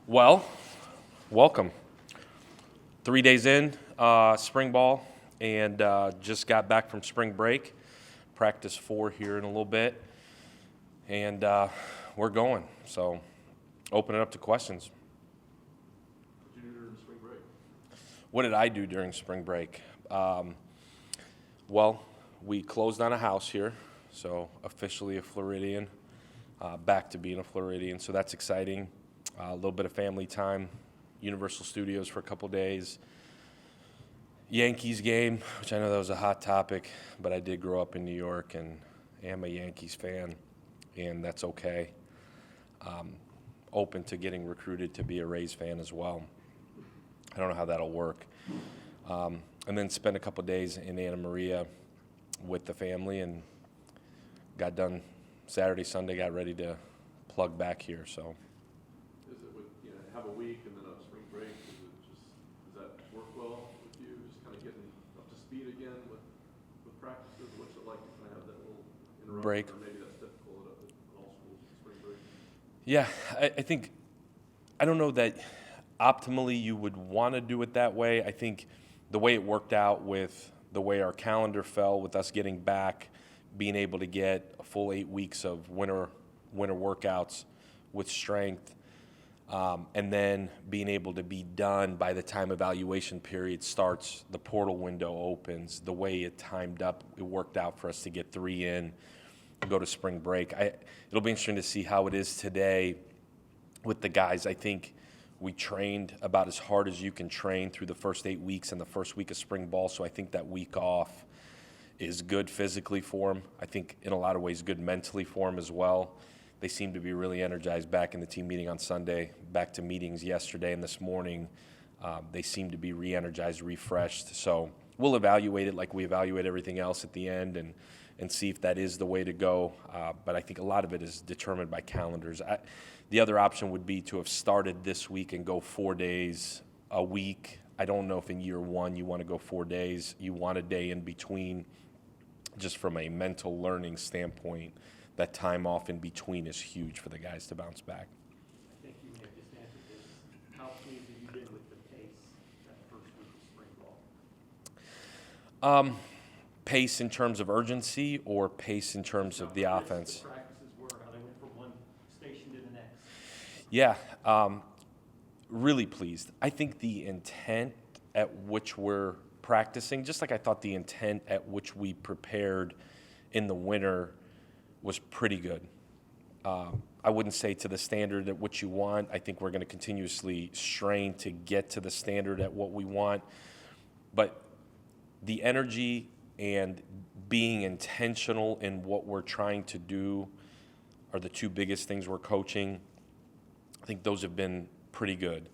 Well, welcome. 3 days in, spring ball, and just got back from spring break. Practice 4 here in a little bit, and we're going. So, open it up to questions. What did you do during spring break? What did I do during spring break? Well, we closed on a house here, so officially a Floridian, back to being a Floridian, so that's exciting. A little bit of family time, Universal Studios for a couple days. Yankees game, which I know that was a hot topic, but I did grow up in New York and am a Yankees fan, and that's okay. Open to getting recruited to be a Rays fan as well. I don't know how that'll work. And then spent a couple days in Anna Maria with the family and got done Saturday, Sunday, got ready to plug back here, so. Have a week and then a spring break? Does that work well with you? Just kind of getting up to speed again with practices? What's it like to kind of have that little interruption? Break. Or maybe that's difficult at all schools, spring break? Yeah, I don't know that optimally you would want to do it that way. I think the way it worked out with the way our calendar fell with us getting back, being able to get a full 8 weeks of winter workouts with strength, and then being able to be done by the time evaluation period starts, the portal window opens. The way it timed up, it worked out for us to get 3 in, go to spring break. It'll be interesting to see how it is today with the guys. I think we trained about as hard as you can train through the first 8 weeks and the first week of spring ball, so I think that week off is good physically for them. I think in a lot of ways good mentally for them as well. They seem to be really energized back in the team meeting on Sunday, back to meetings yesterday and this morning. They seem to be re-energized, refreshed. So we'll evaluate it like we evaluate everything else at the end and see if that is the way to go. But I think a lot of it is determined by calendars. The other option would be to have started this week and go 4 days a week. I don't know if in year one you want to go 4 days. You want a day in between, just from a mental learning standpoint. That time off in between is huge for the guys to bounce back. I think you may have just answered this. How pleased have you been with the pace that first week of spring ball? Pace in terms of urgency or pace in terms of the offense? The practices were, how they went from one station to the next. Yeah, really pleased. I think the intent at which we're practicing, just like I thought the intent at which we prepared in the winter was pretty good. I wouldn't say to the standard at which you want. I think we're going to continuously strain to get to the standard at what we want. But the energy and being intentional in what we're trying to do are the two biggest things we're coaching. I think those have been pretty good.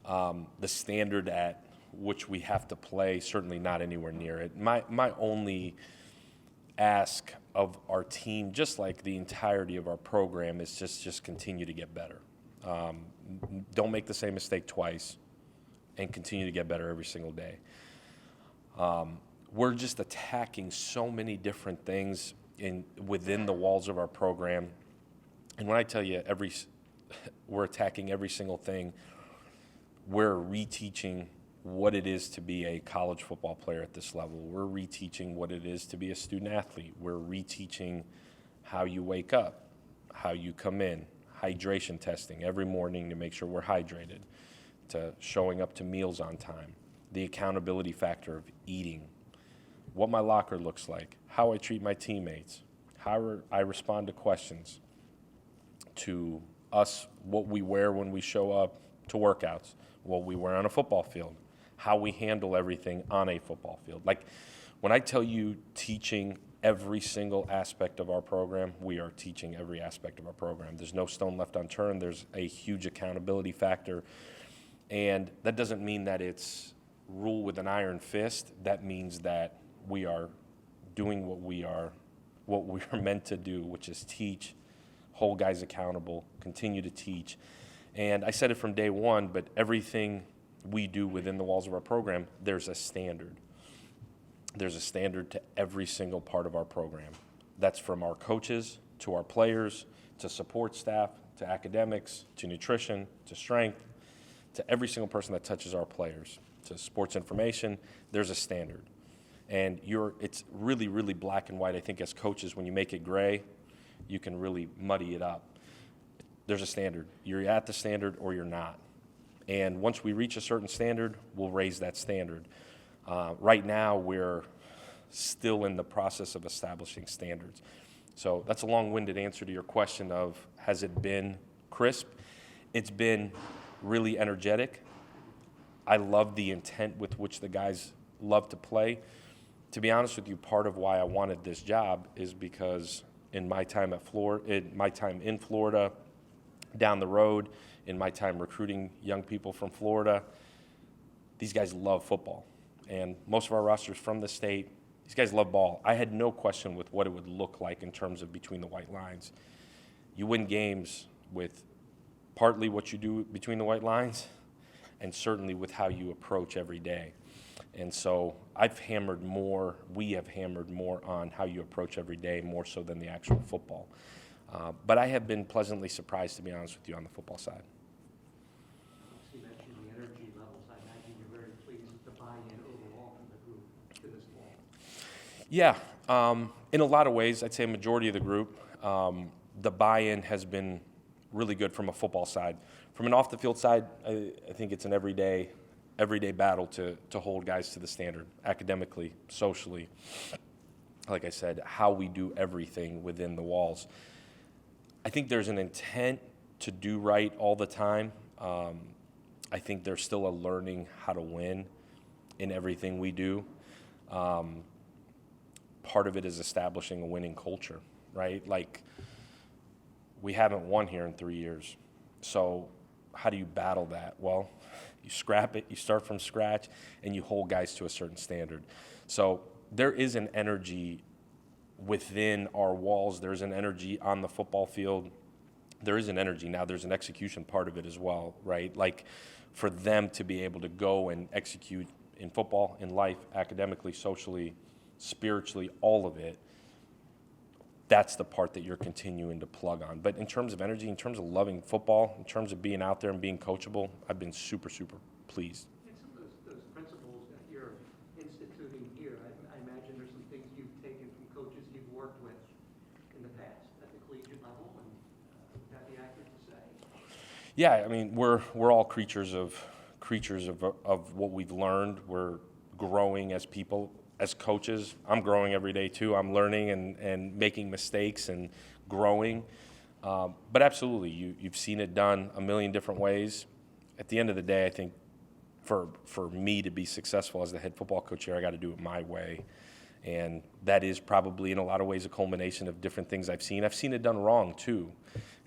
The standard at which we have to play, certainly not anywhere near it. My only ask of our team, just like the entirety of our program, is just continue to get better. Don't make the same mistake twice, and continue to get better every single day. We're just attacking so many different things within the walls of our program, and when I tell you we're attacking every single thing, we're reteaching what it is to be a college football player at this level. We're reteaching what it is to be a student athlete. We're reteaching how you wake up, how you come in, hydration testing every morning to make sure we're hydrated, to showing up to meals on time, the accountability factor of eating, what my locker looks like, how I treat my teammates, how I respond to questions, to us, what we wear when we show up to workouts, what we wear on a football field, how we handle everything on a football field. Like, when I tell you teaching every single aspect of our program, we are teaching every aspect of our program. There's no stone left unturned. There's a huge accountability factor. And that doesn't mean that it's rule with an iron fist. That means that we are doing what we're meant to do, which is teach, hold guys accountable, continue to teach. And I said it from day one, but everything we do within the walls of our program, there's a standard. There's a standard to every single part of our program. That's from our coaches to our players to support staff, to academics, to nutrition, to strength, to every single person that touches our players, to sports information, there's a standard. And it's really, really black and white. I think as coaches, when you make it gray, you can really muddy it up. There's a standard. You're at the standard or you're not. And once we reach a certain standard, we'll raise that standard. Right now, we're still in the process of establishing standards. So that's a long-winded answer to your question of, has it been crisp? It's been really energetic. I love the intent with which the guys love to play. To be honest with you, part of why I wanted this job is because in my time in Florida, down the road, in my time recruiting young people from Florida, these guys love football. And most of our rosters from the state, these guys love ball. I had no question with what it would look like in terms of between the white lines. You win games with partly what you do between the white lines and certainly with how you approach every day. And so we have hammered more on how you approach every day, more so than the actual football. But I have been pleasantly surprised, to be honest with you, on the football side. You mentioned the energy levels. I imagine you're very pleased with the buy-in overall from the group to this ball. Yeah, in a lot of ways, I'd say a majority of the group, the buy-in has been really good from a football side. From an off-the-field side, I think it's an everyday battle to hold guys to the standard, academically, socially. Like I said, how we do everything within the walls. I think there's an intent to do right all the time. I think there's still a learning how to win in everything we do. Part of it is establishing a winning culture, right? Like, we haven't won here in 3 years. So how do you battle that? Well, you scrap it, you start from scratch, and you hold guys to a certain standard. So there is an energy within our walls. There's an energy on the football field. There is an energy. Now there's an execution part of it as well, right? Like, for them to be able to go and execute in football, in life, academically, socially, spiritually, all of it, that's the part that you're continuing to plug on. But in terms of energy, in terms of loving football, in terms of being out there and being coachable, I've been super, super pleased. And some of those principles that you're instituting here, I imagine there's some things you've taken from coaches you've worked with in the past at the collegiate level, and would that be accurate to say? Yeah, I mean, we're all creatures of what we've learned. We're growing as people, as coaches. I'm growing every day too. I'm learning and making mistakes and growing. But absolutely, you've seen it done a million different ways. At the end of the day, I think for me to be successful as the head football coach here, I got to do it my way. And that is probably in a lot of ways a culmination of different things I've seen. I've seen it done wrong too.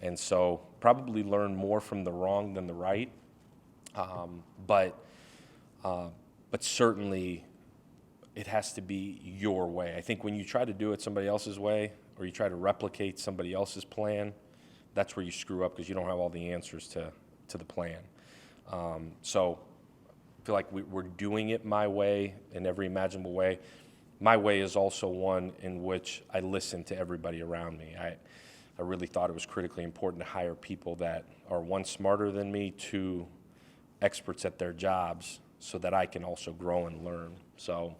And so probably learn more from the wrong than the right. But certainly it has to be your way. I think when you try to do it somebody else's way, or you try to replicate somebody else's plan, that's where you screw up because you don't have all the answers to the plan. So I feel like we're doing it my way in every imaginable way. My way is also one in which I listen to everybody around me. I really thought it was critically important to hire people that are, one, smarter than me, two, experts at their jobs, so that I can also grow and learn. So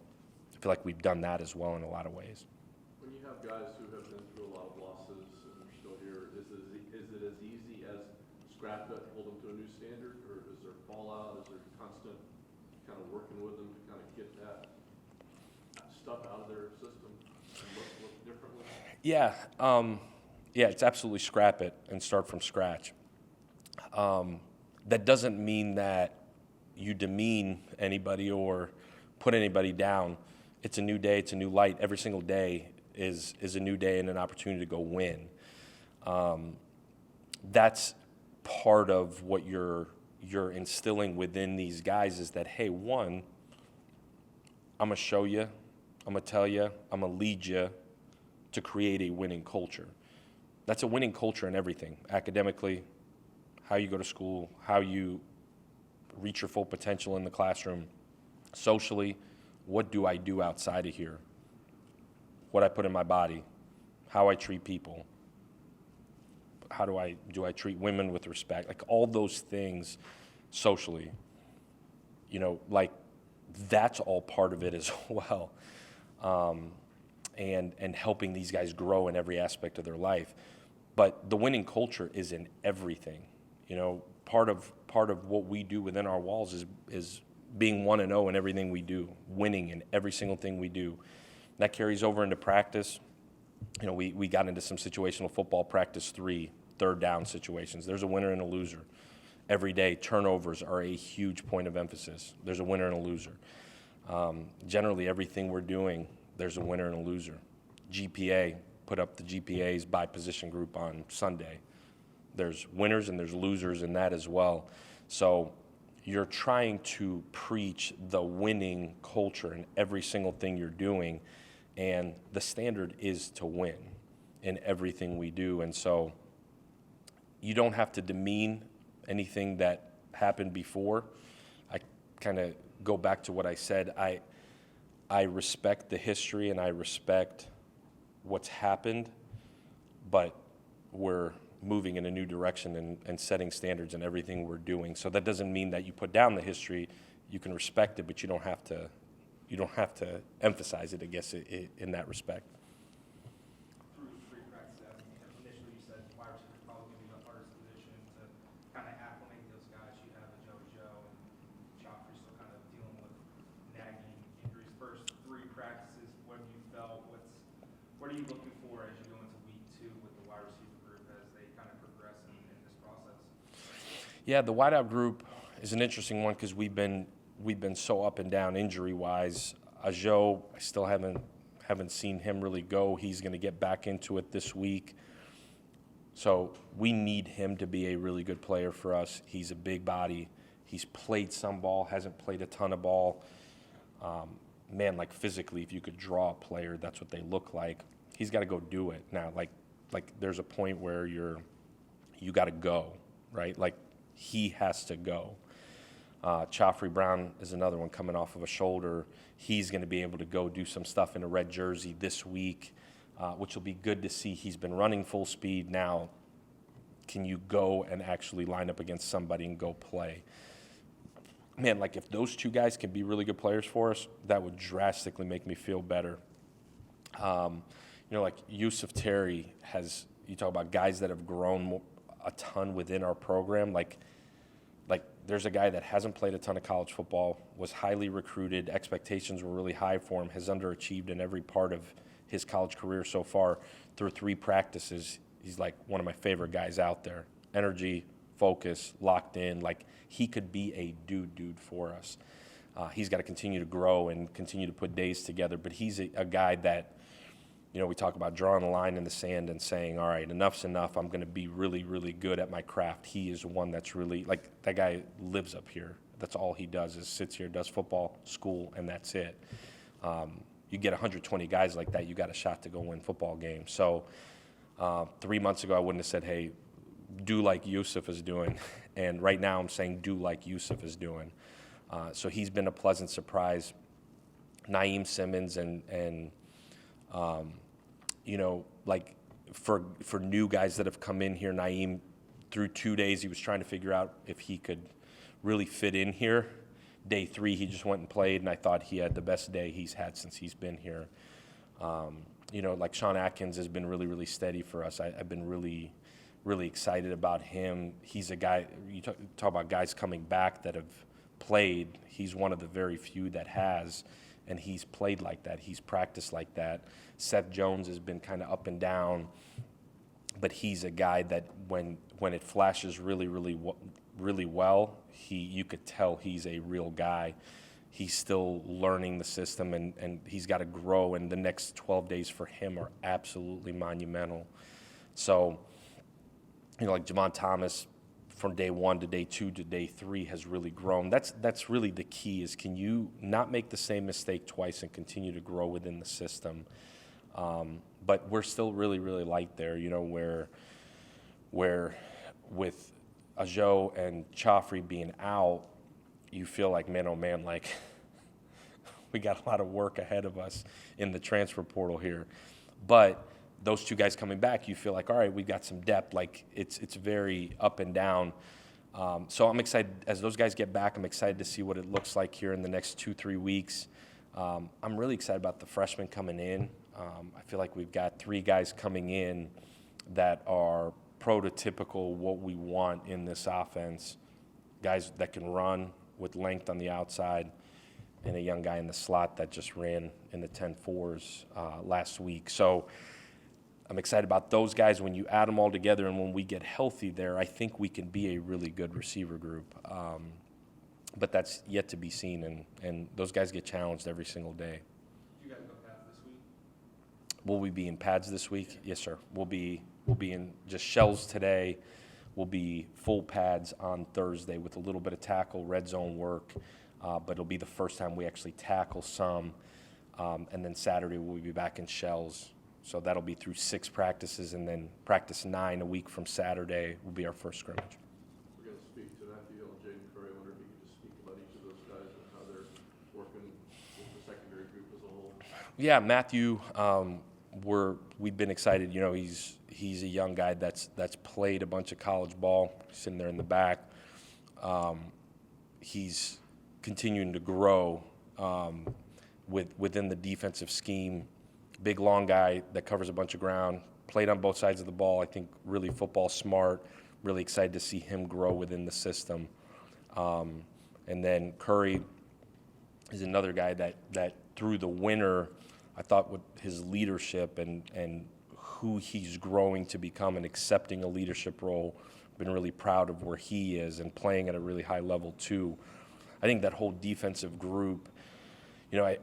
I feel like we've done that as well in a lot of ways. When you have guys who have been through a lot of losses and are still here, is it as easy as scrap it, hold them to a new standard, or is there fallout? Is there constant kind of working with them to kind of get that stuff out of their system and look differently? Yeah, it's absolutely scrap it and start from scratch. That doesn't mean that you demean anybody or put anybody down. It's a new day, it's a new light. Every single day is a new day and an opportunity to go win. That's part of what you're instilling within these guys is that, hey, one, I'm going to show you, I'm going to tell you, I'm going to lead you to create a winning culture. That's a winning culture in everything, academically, how you go to school, how you reach your full potential in the classroom, socially, what do I do outside of here, what I put in my body, how I treat people, do I treat women with respect? Like all those things socially, like that's all part of it as well. And helping these guys grow in every aspect of their life. But the winning culture is in everything. Part of what we do within our walls is being 1-0 in everything we do, winning in every single thing we do. That carries over into practice. We got into some situational football practice 3, third down situations. There's a winner and a loser. Every day, turnovers are a huge point of emphasis. There's a winner and a loser. Generally, everything we're doing, there's a winner and a loser. GPA, put up the GPAs by position group on Sunday. There's winners and there's losers in that as well. So you're trying to preach the winning culture in every single thing you're doing, and the standard is to win in everything we do. And so you don't have to demean anything that happened before. I kind of go back to what I said. I respect the history and I respect what's happened, but we're moving in a new direction and setting standards in everything we're doing. So that doesn't mean that you put down the history. You can respect it, but you don't have to emphasize it, I guess, in that respect. Through free practice, initially you said wide receiver is probably going to be the hardest position to kind of acclimate those guys. You have a Joe and Joffrey still kind of dealing with nagging injuries. First 3 practices, what have you felt? What are you looking for as you go into week 2 with the wide receiver group as they kind of progress in this process? Yeah, the wideout group is an interesting one because we've been so up and down injury-wise. Ajo, I still haven't seen him really go. He's going to get back into it this week. So we need him to be a really good player for us. He's a big body. He's played some ball, hasn't played a ton of ball. Man, like physically, if you could draw a player, that's what they look like. He's got to go do it. Now, like there's a point where you got to go, right? Like he has to go. Joffrey Brown is another one coming off of a shoulder. He's going to be able to go do some stuff in a red jersey this week, which will be good to see. He's been running full speed. Now, can you go and actually line up against somebody and go play? Man, like if those 2 guys can be really good players for us, that would drastically make me feel better. Like Yusuf Terry you talk about guys that have grown a ton within our program, like there's a guy that hasn't played a ton of college football, was highly recruited, expectations were really high for him, has underachieved in every part of his college career so far. Through 3 practices, he's like one of my favorite guys out there. Energy, focus, locked in, like he could be a dude for us. He's got to continue to grow and continue to put days together, but he's a guy that, we talk about drawing a line in the sand and saying, all right, enough's enough. I'm going to be really, really good at my craft. He is one that's really, like, that guy lives up here. That's all he does is sits here, does football, school, and that's it. You get 120 guys like that, you got a shot to go win football games. So 3 months ago, I wouldn't have said, hey, do like Yusuf is doing. And right now I'm saying do like Yusuf is doing. So he's been a pleasant surprise. Naeem Simmons and like for new guys that have come in here, Naeem, through 2 days, he was trying to figure out if he could really fit in here. Day 3, he just went and played, and I thought he had the best day he's had since he's been here. Like Sean Atkins has been really, really steady for us. I've been really, really excited about him. He's a guy, you talk about guys coming back that have played. He's one of the very few that has. And he's played like that. He's practiced like that. Seth Jones has been kind of up and down, but he's a guy that when it flashes really, really, really well, you could tell he's a real guy. He's still learning the system, and he's got to grow, and the next 12 days for him are absolutely monumental. So, like Javon Thomas, from day 1 to day 2 to day 3 has really grown. That's really the key is can you not make the same mistake twice and continue to grow within the system. But we're still really, really light there, where with Ajo and Joffrey being out, you feel like, man, oh man, like we got a lot of work ahead of us in the transfer portal here. But those two guys coming back, you feel like, all right, we've got some depth. Like it's very up and down. So I'm excited as those guys get back. I'm excited to see what it looks like here in the next 2-3 weeks. I'm really excited about the freshmen coming in. I feel like we've got 3 guys coming in that are prototypical what we want in this offense. Guys that can run with length on the outside, and a young guy in the slot that just ran in the 10-4s last week. So I'm excited about those guys. When you add them all together and when we get healthy there, I think we can be a really good receiver group. But that's yet to be seen, and those guys get challenged every single day. You guys go pads this week? Will we be in pads this week? Yes, sir. We'll be in just shells today. We'll be full pads on Thursday with a little bit of tackle, red zone work, but it'll be the first time we actually tackle some. And then Saturday we'll be back in shells. So that'll be through 6 practices, and then practice 9 a week from Saturday will be our first scrimmage. We're going to speak to Matthew and Jaden Curry. I wonder if you could just speak about each of those guys and how they're working with the secondary group as a whole. Yeah, Matthew, we've been excited. You know, he's a young guy that's played a bunch of college ball, sitting there in the back. He's continuing to grow within the defensive scheme. Big, long guy that covers a bunch of ground, played on both sides of the ball. I think really football smart. Really excited to see him grow within the system. And then Curry is another guy that through the winter, I thought with his leadership and who he's growing to become and accepting a leadership role, been really proud of where he is and playing at a really high level too. I think that whole defensive group, you know,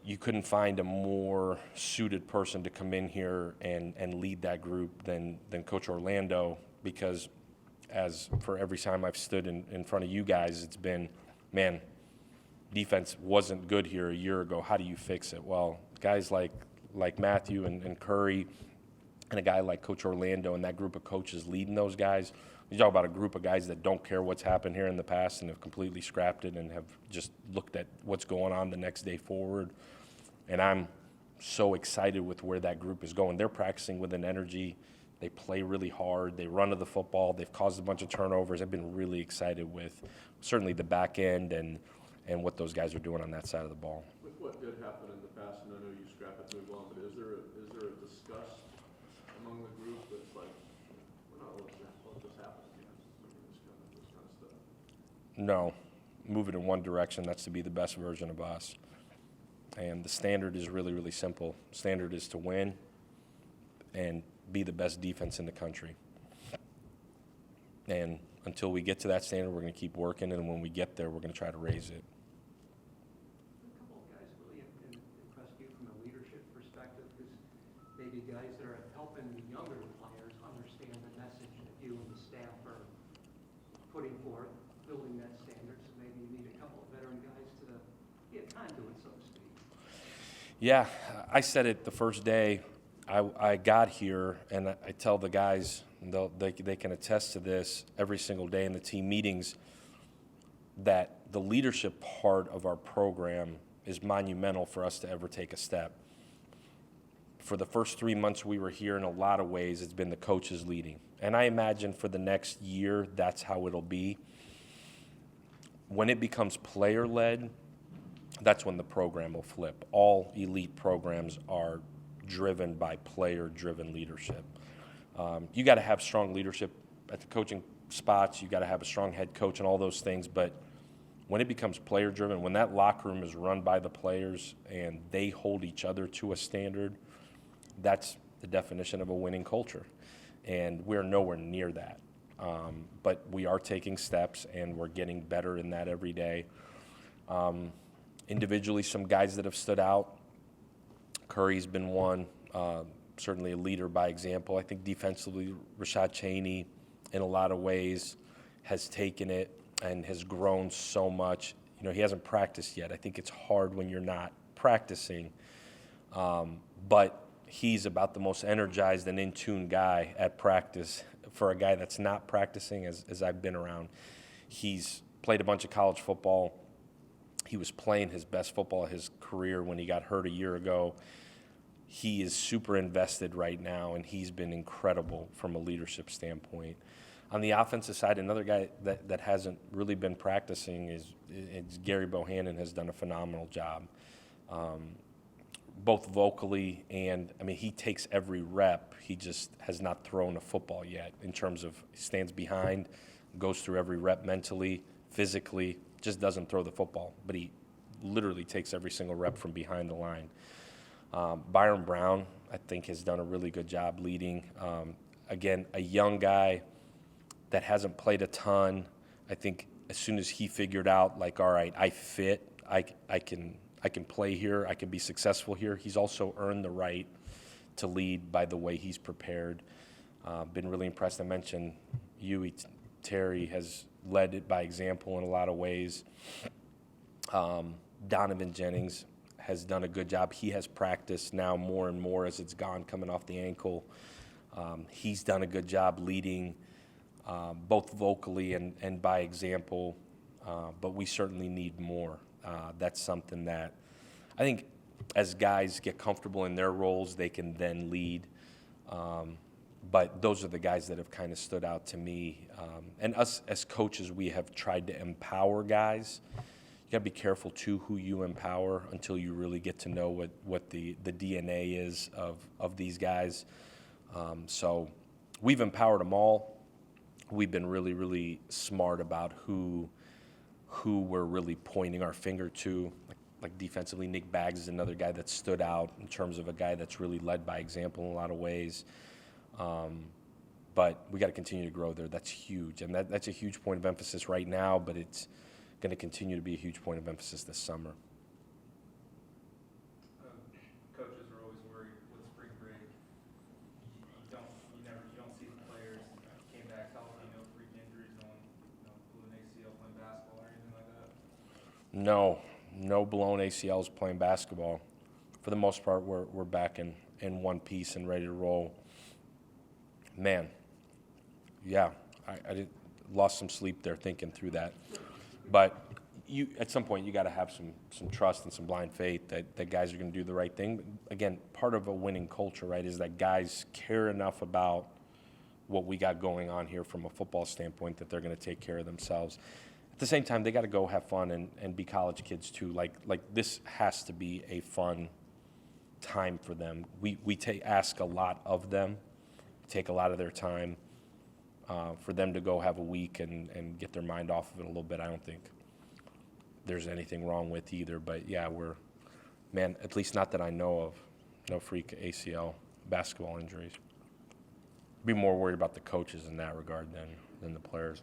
you couldn't find a more suited person to come in here and lead that group than Coach Orlando, because as for every time I've stood in front of you guys, it's been, man, defense wasn't good here a year ago. How do you fix it? Well, guys like Matthew and Curry and a guy like Coach Orlando and that group of coaches leading those guys, you talk about a group of guys that don't care what's happened here in the past and have completely scrapped it and have just looked at what's going on the next day forward. And I'm so excited with where that group is going. They're practicing with an energy. They play really hard. They run to the football. They've caused a bunch of turnovers. I've been really excited with certainly the back end and what those guys are doing on that side of the ball. With what did happen in the past, and I know you scrap it and move on, but is there a discuss among the group that's like, we're not letting this happen again, this kind of stuff? No, move it in one direction. That's to be the best version of us. And the standard is really, really simple. Standard is to win and be the best defense in the country. And until we get to that standard, we're going to keep working, and when we get there, we're going to try to raise it. A couple of guys really impressed you from a leadership perspective, because maybe guys that are helping the younger players understand the message that you and the staff are putting forth, building that standard. So maybe you need a couple of veteran guys to be a conduit, so to speak. Yeah, I said it the first day I got here, and I tell the guys, they can attest to this every single day in the team meetings, that the leadership part of our program is monumental for us to ever take a step. For the first 3 months we were here, in a lot of ways, it's been the coaches leading. And I imagine for the next year, that's how it'll be. When it becomes player-led, that's when the program will flip. All elite programs are driven by player-driven leadership. You got to have strong leadership at the coaching spots. You got to have a strong head coach and all those things. But when it becomes player-driven, when that locker room is run by the players and they hold each other to a standard, that's the definition of a winning culture. And we're nowhere near that. But we are taking steps, and we're getting better in that every day. Individually, some guys that have stood out. Curry's been one, certainly a leader by example. I think defensively, Rashad Cheney, in a lot of ways, has taken it and has grown so much. You know, he hasn't practiced yet. I think it's hard when you're not practicing. But he's about the most energized and in-tune guy at practice for a guy that's not practicing as I've been around. He's played a bunch of college football. He was playing his best football of his career when he got hurt a year ago. he is super invested right now, and he's been incredible from a leadership standpoint. On the offensive side, another guy that hasn't really been practicing is Gary Bohannon has done a phenomenal job, both vocally and, I mean, he takes every rep. He just has not thrown a football yet in terms of stands behind, goes through every rep mentally, physically, just doesn't throw the football, but he literally takes every single rep from behind the line. Byron Brown, I think, has done a really good job leading. Again, a young guy that hasn't played a ton. I think as soon as he figured out, like, all right, I fit, I can play here, I can be successful here. He's also earned the right to lead by the way he's prepared. Been really impressed. I mentioned Terry has led it by example in a lot of ways. Donovan Jennings has done a good job. He has practiced now more and more as it's gone, coming off the ankle. He's done a good job leading both vocally and by example, but we certainly need more. That's something that I think as guys get comfortable in their roles, they can then lead. But those are the guys that have kind of stood out to me. And us as coaches, we have tried to empower guys. You got to be careful, too, who you empower until you really get to know what the DNA is of these guys. So we've empowered them all. We've been really, really smart about who we're really pointing our finger to. Like defensively, Nick Baggs is another guy that stood out in terms of a guy that's really led by example in a lot of ways. But we got to continue to grow there. That's huge. And that's a huge point of emphasis right now, but it's going to continue to be a huge point of emphasis this summer. Coaches are always worried with spring break. You don't see the players came back healthy, no freak injuries, no one blew an ACL playing basketball or anything like that. No blown ACLs playing basketball. For the most part, we're back in one piece and ready to roll. Man, yeah, I lost some sleep there thinking through that. But at some point, you got to have some trust and some blind faith that guys are going to do the right thing. Again, part of a winning culture, right, is that guys care enough about what we got going on here from a football standpoint that they're going to take care of themselves. At the same time, they got to go have fun and be college kids too. Like this has to be a fun time for them. We ask a lot of them, take a lot of their time. For them to go have a week and get their mind off of it a little bit, I don't think there's anything wrong with either. But yeah, at least not that I know of, no freak ACL basketball injuries. Be more worried about the coaches in that regard than the players.